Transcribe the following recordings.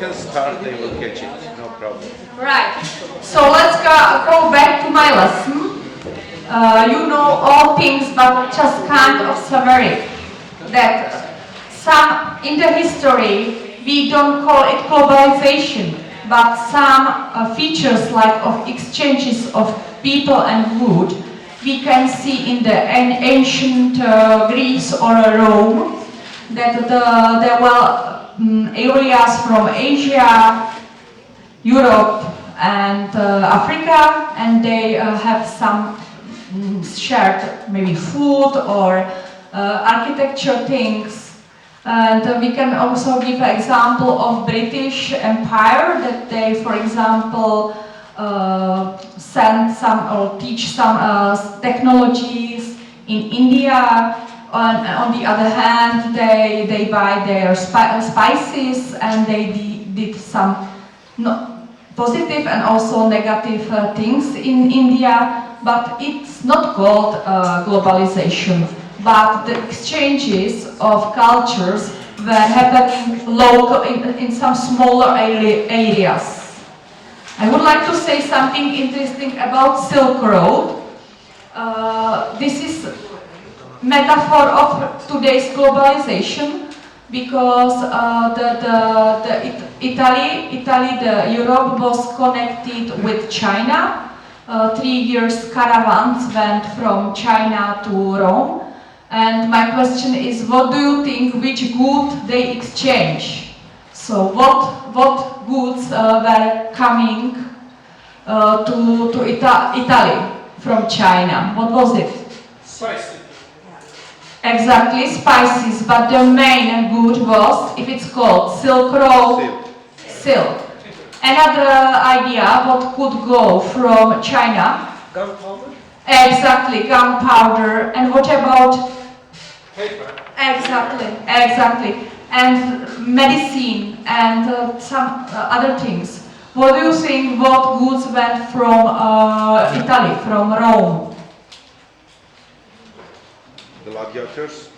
can start, they will catch it, no problem. Right. So let's go back to my lesson. You know all things, but just kind of summary. That some in the history we don't call it globalization, but some features like of exchanges of people and food we can see in the ancient Greece or Rome. That there were areas from Asia, Europe and Africa, and they have some shared maybe food or architecture things. And we can also give an example of British Empire, that they, for example, send some or teach some technologies in India. On the other hand, they buy their spices, and they did some positive and also negative things in India, but it's not called globalization, but the exchanges of cultures were happening local in some smaller areas. I would like to say something interesting about Silk Road. This is metaphor of today's globalization, because Europe was connected with China. 3 years caravans went from China to Rome. And my question is, what do you think, which good they exchange? So what goods were coming to Italy from China? What was it? Spices. Exactly, spices, but the main good was, if it's called Silk Road, silk. Another idea what could go from China? Gunpowder. Exactly, gunpowder. And what about? Paper. Exactly. And medicine and some other things. What do you think, what goods went from Italy, from Rome? Gladiators?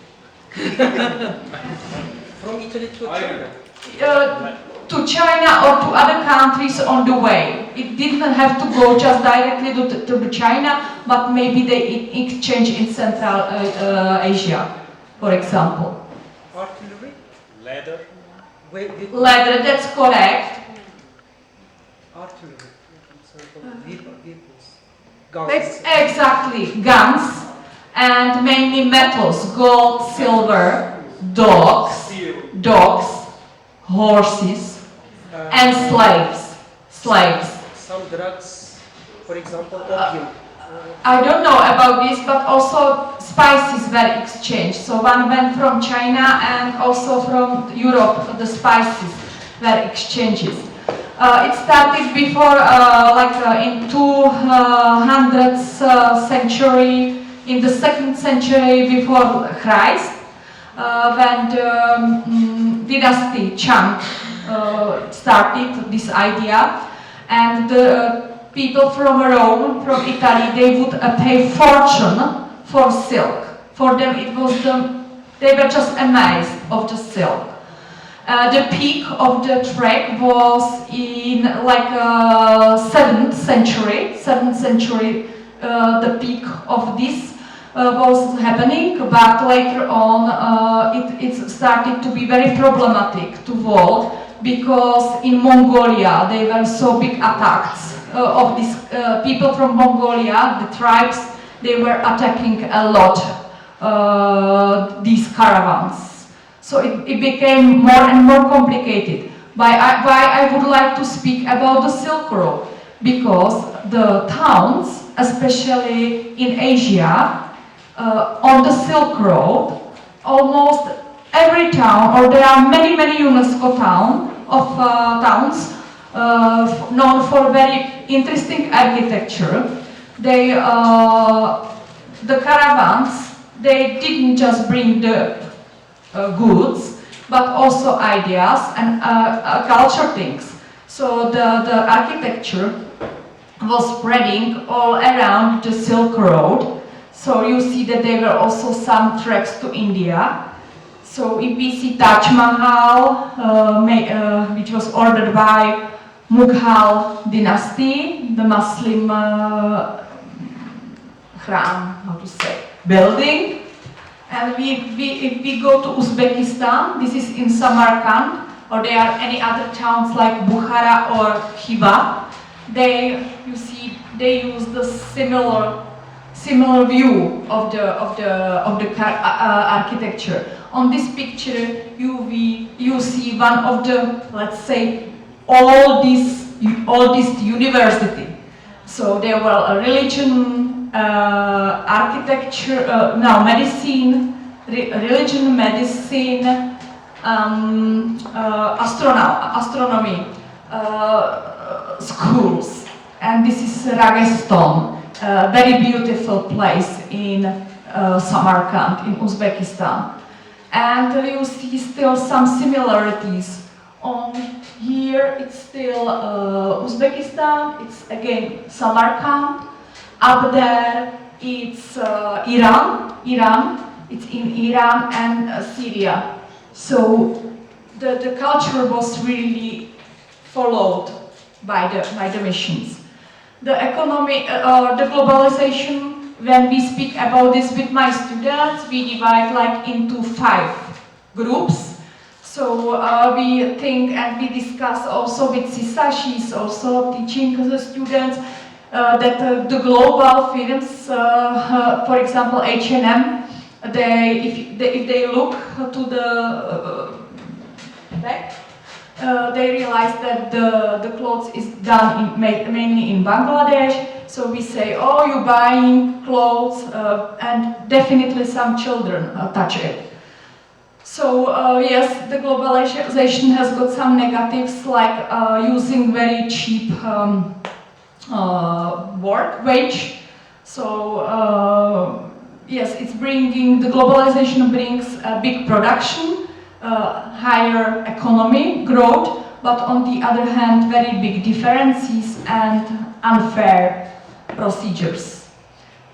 From Italy to China. To China or to other countries on the way. It didn't have to go just directly to China, but maybe they exchange in Central Asia, for example. Artillery. Leather. Leather, that's correct. Artillery. Vehicles. Guns. Exactly, guns and mainly metals, gold, silver, dogs, horses, and slaves. Some drugs, for example, opium. I don't know about this, but also spices were exchanged. So one went from China and also from Europe, the spices were exchanges. It started before, in 200th century, in the 2nd century before Christ, when the dynasty Czech started this idea, and the people from Rome, from Italy, they would pay fortune for silk. For them, it was they were just amazed of the silk. The peak of the trek was in 7th century. The peak of this was happening, but later on it started to be very problematic to walk, because in Mongolia there were so big attacks of these people from Mongolia, the tribes, they were attacking a lot these caravans. So it became more and more complicated. Why I would like to speak about the Silk Road? Because the towns, especially in Asia, on the Silk Road, almost every town, or there are many UNESCO towns known for very interesting architecture. The caravans, they didn't just bring the goods, but also ideas and culture things. So the architecture was spreading all around the Silk Road. So you see that there were also some treks to India. So if we see Taj Mahal, which was ordered by Mughal dynasty, the Muslim how to say, building. And if we go to Uzbekistan, this is in Samarkand, or there are any other towns like Bukhara or Khiva, they use the similar view of the architecture. On this picture, you see one of the, let's say, oldest university. So there were a religion, architecture, medicine, religion, medicine, astronomy schools, and this is Rageston, a very beautiful place in Samarkand in Uzbekistan. And you see still some similarities. On here it's still Uzbekistan, it's again Samarkand. Up there it's Iran, it's in Iran and Syria. So the culture was really followed by the missions. The economy, the globalization, when we speak about this with my students, we divide like into 5 groups. So we think and we discuss also with Sisa, she's also teaching the students that the global firms, for example H&M, if they look to the back, they realize that the clothes is done mainly in Bangladesh. So we say, oh, you're buying clothes, and definitely some children touch it. So yes, the globalization has got some negatives, like using very cheap work wage. So yes, the globalization brings a big production, higher economy growth, but on the other hand, very big differences and unfair procedures.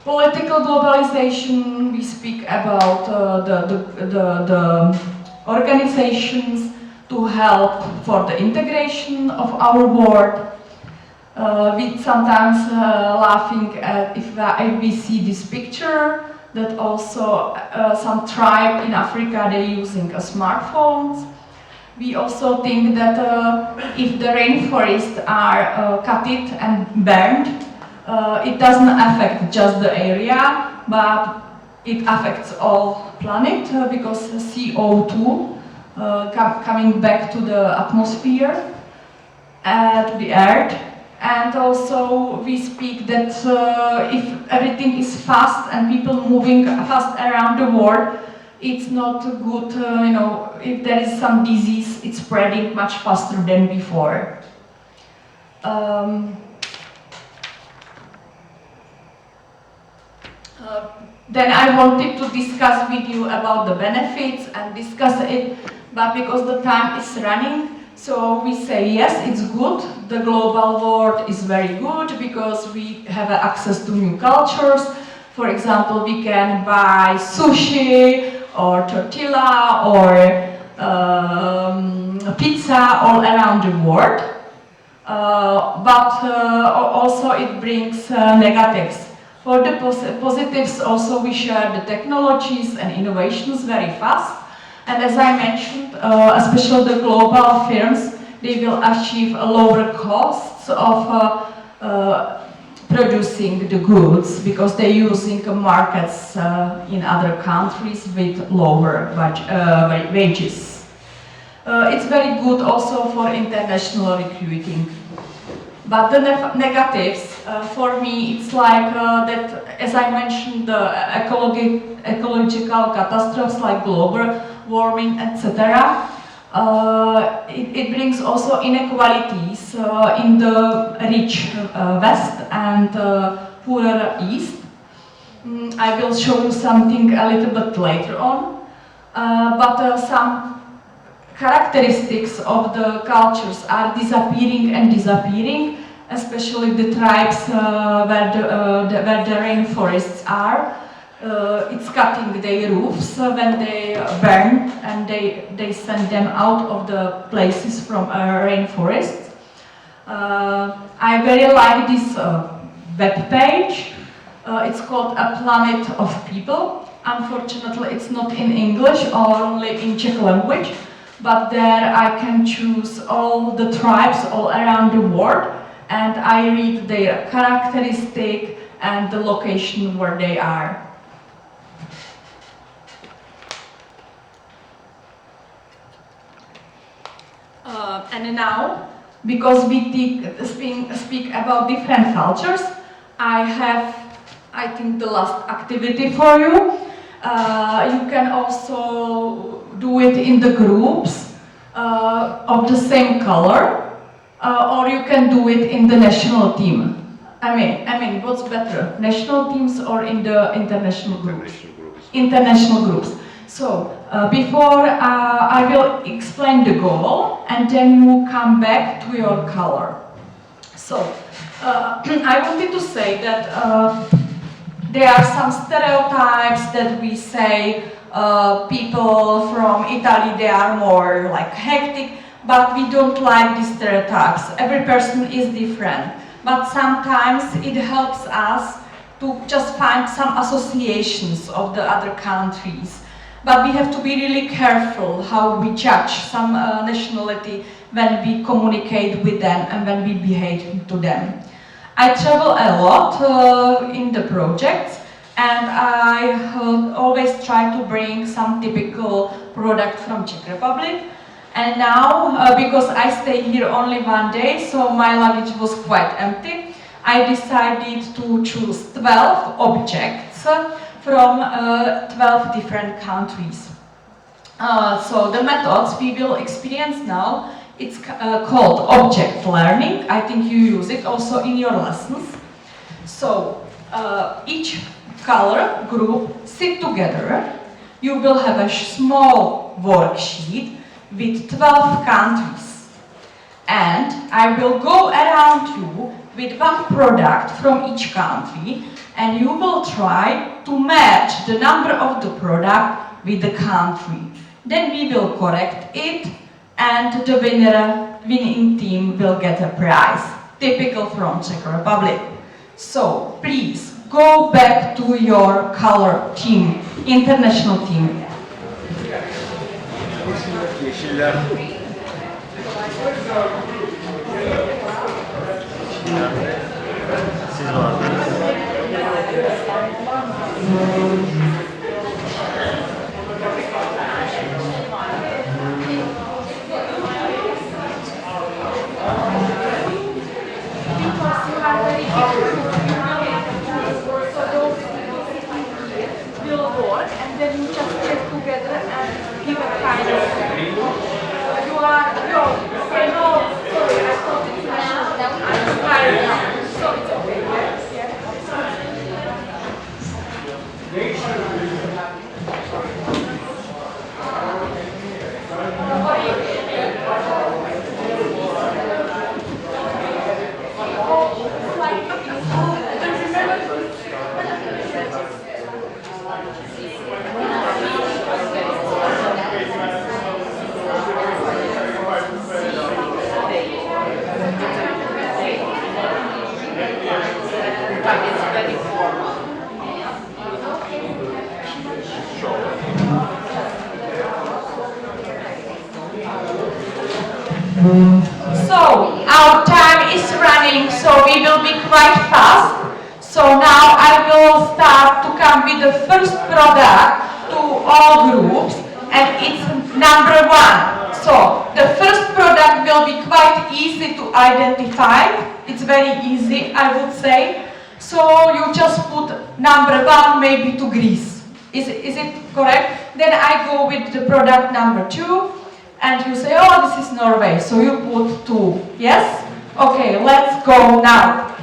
Political globalization, we speak about the organizations to help for the integration of our world. We sometimes laughing at if we see this picture, that also some tribe in Africa, they're using smartphones. We also think that if the rainforests are cut and burned, it doesn't affect just the area, but it affects all planet because CO2 coming back to the atmosphere, to the earth. And also we speak that if everything is fast and people moving fast around the world, it's not good, if there is some disease, it's spreading much faster than before. Then I wanted to discuss with you about the benefits and discuss it, but because the time is running, so we say yes, it's good. The global world is very good because we have access to new cultures. For example, we can buy sushi or tortilla or pizza all around the world. But also it brings negatives. For the positives also we share the technologies and innovations very fast. And as I mentioned, especially the global firms, they will achieve lower costs of producing the goods because they're using markets in other countries with lower wages. It's very good also for international recruiting. But the negatives, for me, it's like that, as I mentioned, the ecological catastrophes like global warming, etc. It brings also inequalities in the rich West and poorer East. I will show you something a little bit later on. But some characteristics of the cultures are disappearing, especially the tribes where the rainforests are. it's cutting their roofs when they burn, and they send them out of the places from a rainforest. I very like this web page. It's called A Planet of People. Unfortunately, it's not in English or only in Czech language, but there I can choose all the tribes all around the world, and I read their characteristic and the location where they are. And now, because we speak about different cultures, I have, I think, the last activity for you. You can also do it in the groups of the same color, or you can do it in the national team. I mean, what's better, national teams or in the international groups? International groups. So, before I will explain the goal, and then you come back to your color. So, I wanted to say that there are some stereotypes that we say people from Italy, they are more like hectic, but we don't like these stereotypes. Every person is different, but sometimes it helps us to just find some associations of the other countries. But we have to be really careful how we judge some nationality when we communicate with them and when we behave to them. I travel a lot in the projects, and I always try to bring some typical product from Czech Republic. And now, because I stay here only one day, so my luggage was quite empty, I decided to choose 12 objects from 12 different countries. So the methods we will experience now, it's called object learning. I think you use it also in your lessons. So each color group sit together. You will have a small worksheet with 12 countries. And I will go around you with one product from each country, and you will try to match the number of the product with the country. Then we will correct it, and the winning team will get a prize, typical from Czech Republic. So please go back to your color team, international team. Yeşiller. Siz vardınız. And then you just check together and give a final. You are, okay, no, sorry, I thought it's national. I'm tired now, so it's okay, yes, So, our time is running, so we will be quite fast. So now I will start to come with the first product to all groups, and it's number 1. So, the first product will be quite easy to identify. It's very easy, I would say. So, you just put number 1 maybe to Greece. Is it correct? Then I go with the product number 2. And you say, oh, this is Norway, so you put 2, yes? Okay, let's go now.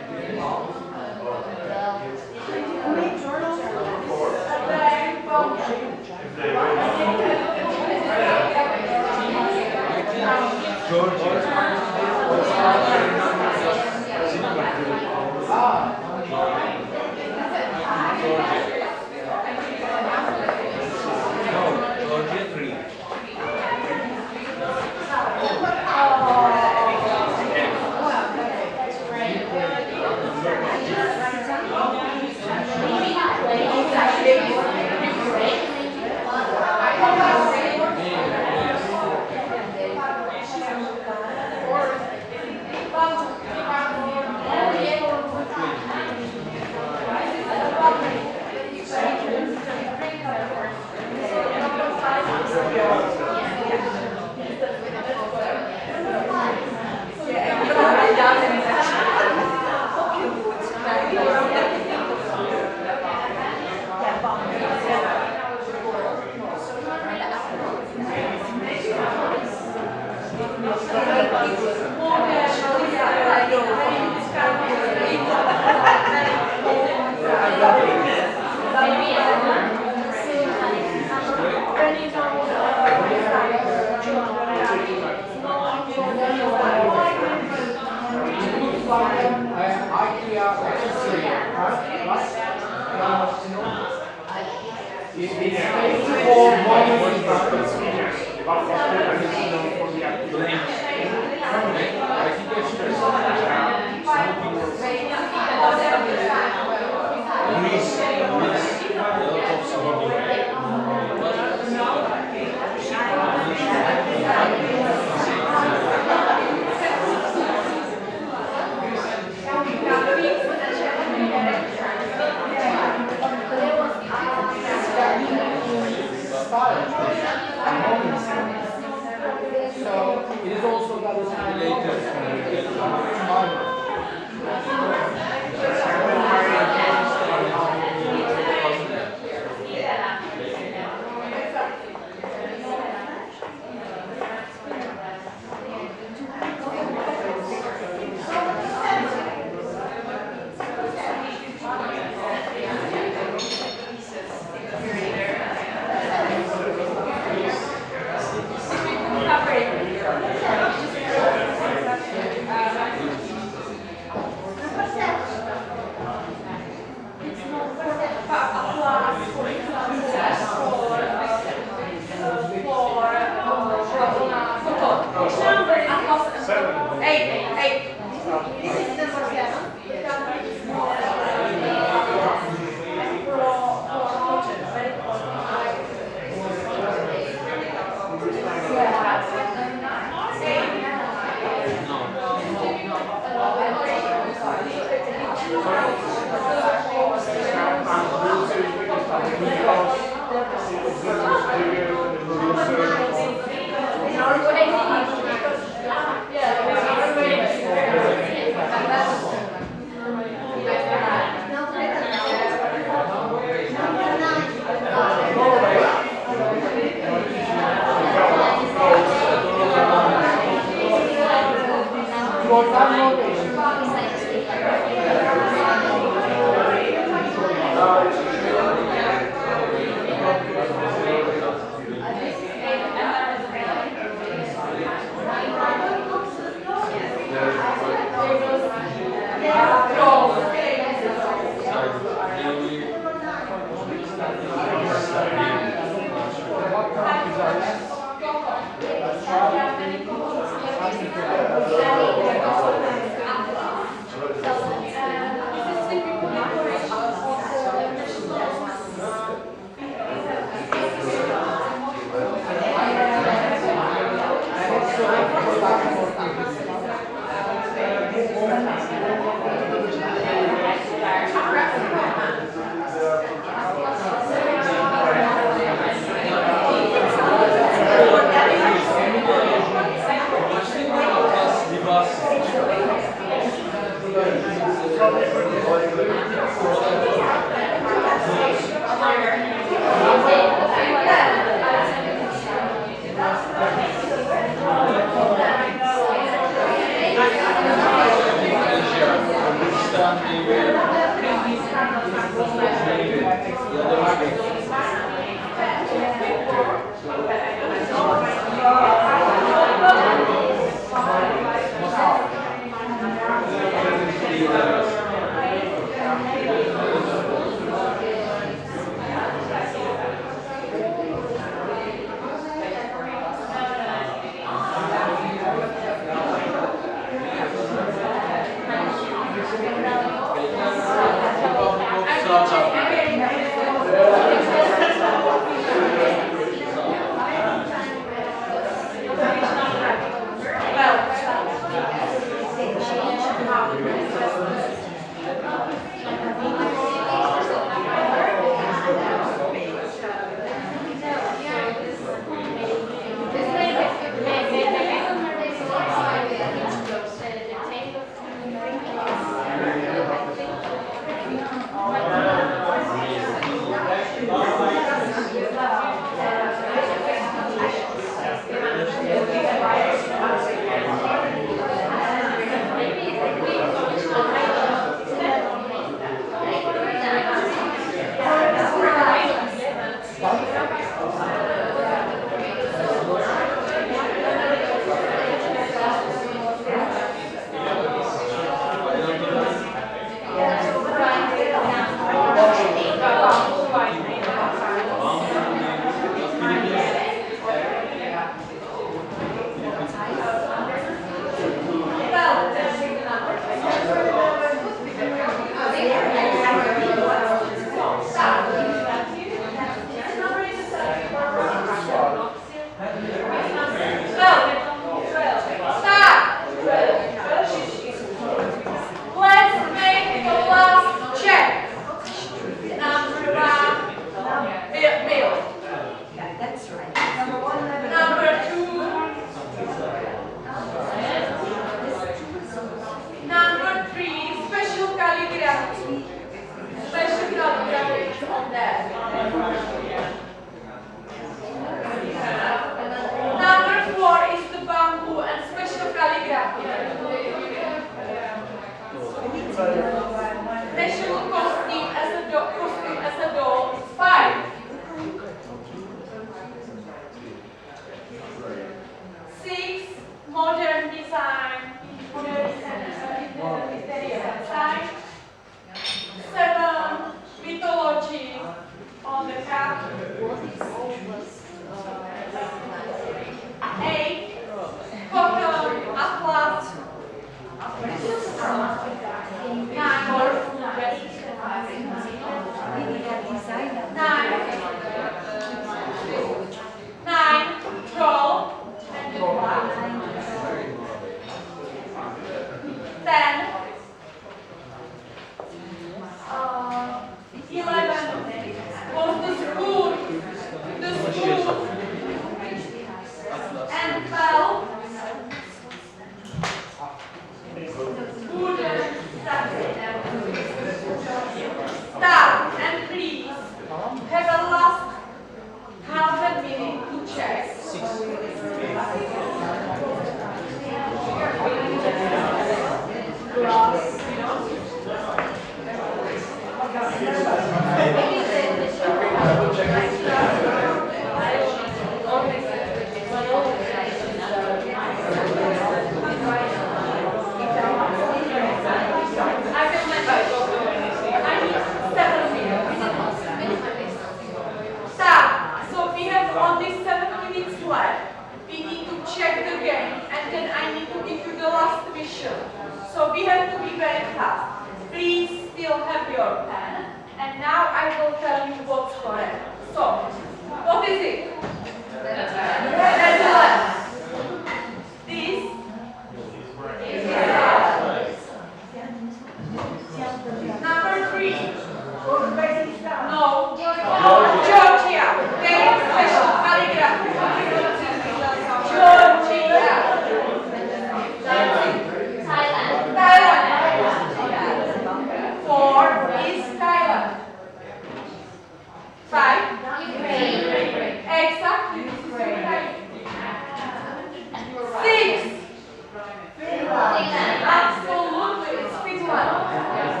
Absolutely, it's Finland.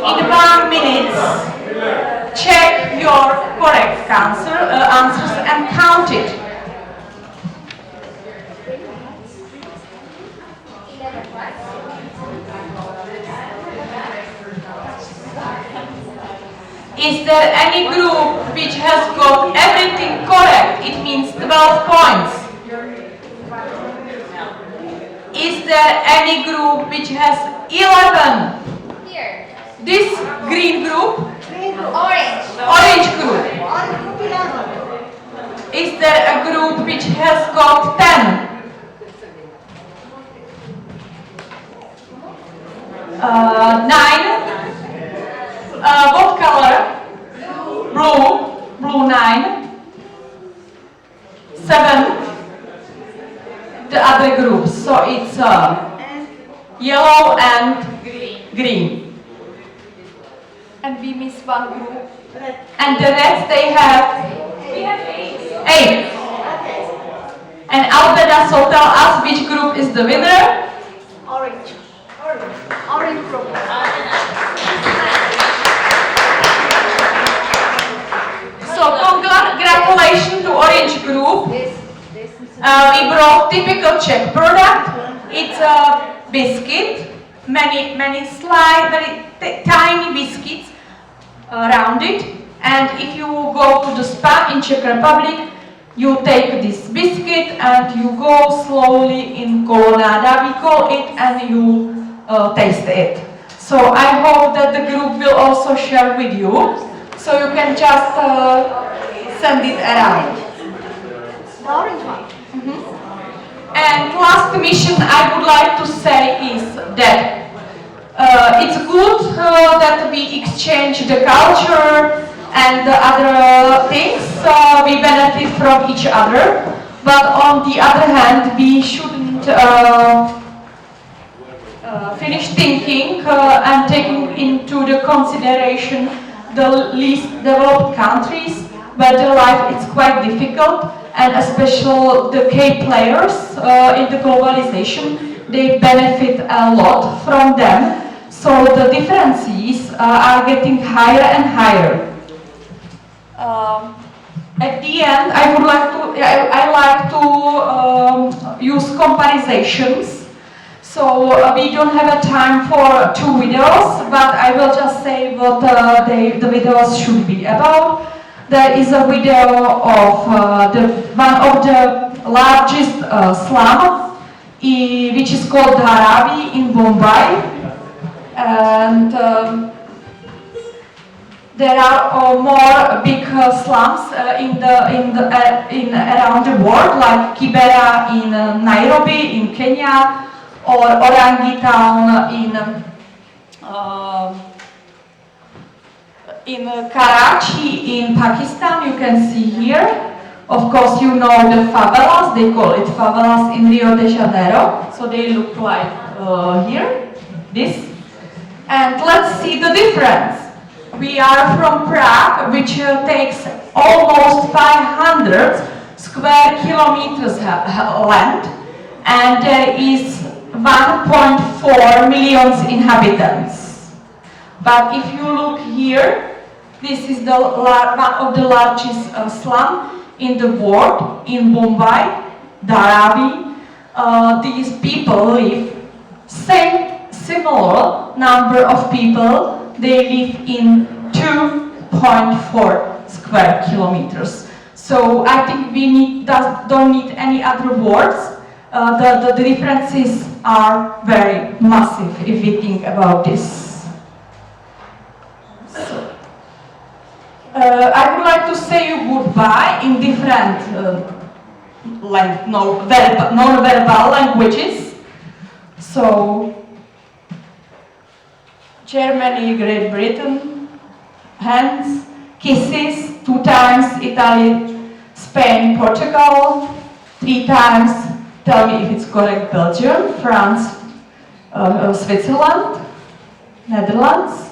in 1 minute, check your correct answers and count it. Is there any group which has got everything correct? It means 12 points. Is there any group which has 11? Here. This green group? Orange. Orange group. Is there a group which has got 10? Nine. What color? Blue. Blue 9. 7. The other groups. So it's yellow and green. And we miss one group. And the rest they have? We have 8. And Alberta, so tell us which group is the winner? Orange. Orange group. So congratulations to Orange Group. We brought typical Czech product. It's a biscuit, many very tiny biscuits rounded. And if you go to the spa in Czech Republic, you take this biscuit and you go slowly in kolonada, we call it, and you taste it. So I hope that the group will also share with you. So you can just send it around. The orange one. And last mission I would like to say is that it's good that we exchange the culture and the other things. We benefit from each other. But on the other hand, we shouldn't finish thinking and taking into the consideration the least developed countries where the life is quite difficult, and especially the key players in the globalization, they benefit a lot from them. So the differences are getting higher and higher. At the end, I like to use comparisons. So we don't have a time for 2 videos, but I will just say what the videos should be about. There is a video of one of the largest slum, which is called Dharavi in Mumbai, and there are more big slums in around the world, like Kibera in Nairobi in Kenya, or Orangi town in Karachi in Pakistan. You can see here. Of course, you know the favelas. They call it favelas in Rio de Janeiro. So they look like here, this. And let's see the difference. We are from Prague, which takes almost 500 square kilometers land, and there is 1.4 million inhabitants. But if you look here, this is one of the largest slum in the world, in Mumbai, Dharavi. These people live, similar number of people, they live in 2.4 square kilometers. So I think we don't need any other words. The differences are very massive if we think about this. So, I would like to say you goodbye in different non-verbal languages. So, Germany, Great Britain, hands, kisses, 2 times Italy, Spain, Portugal, 3 times, tell me if it's correct, Belgium, France, Switzerland, Netherlands,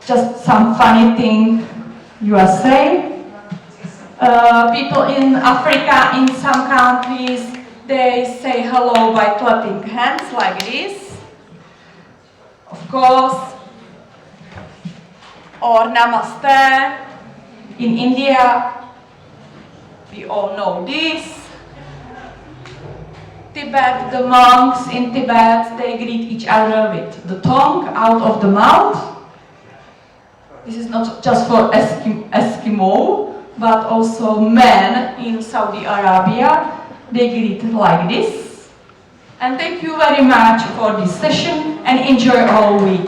just some funny thing, USA. People in Africa, in some countries, they say hello by clapping hands like this. Of course, or Namaste. In India, we all know this. Tibet, the monks in Tibet, they greet each other with the tongue out of the mouth. This is not just for Eskimo, but also men in Saudi Arabia. They greet like this. And thank you very much for this session and enjoy all week.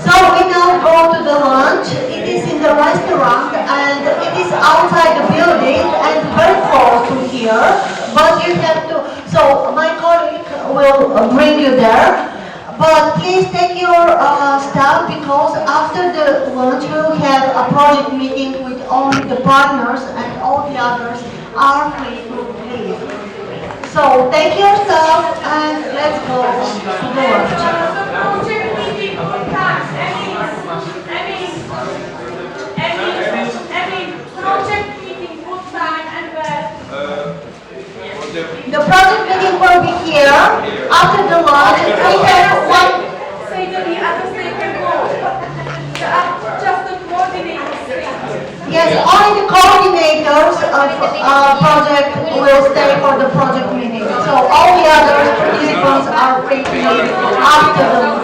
So we now go to the lunch. It is in the restaurant and it is outside the building and very close to here. But you have to, so my colleague will bring you there. But please take your stuff because after the lunch we will have a project meeting with only the partners and all the others are free to leave. So take your stuff and let's go to the lunch. The project meeting will be here after the lunch. We have one. Say that the others they can go. Just the coordinators. Yes, only the coordinators of project will stay for the project meeting. So all the other participants are free to leave after the lunch.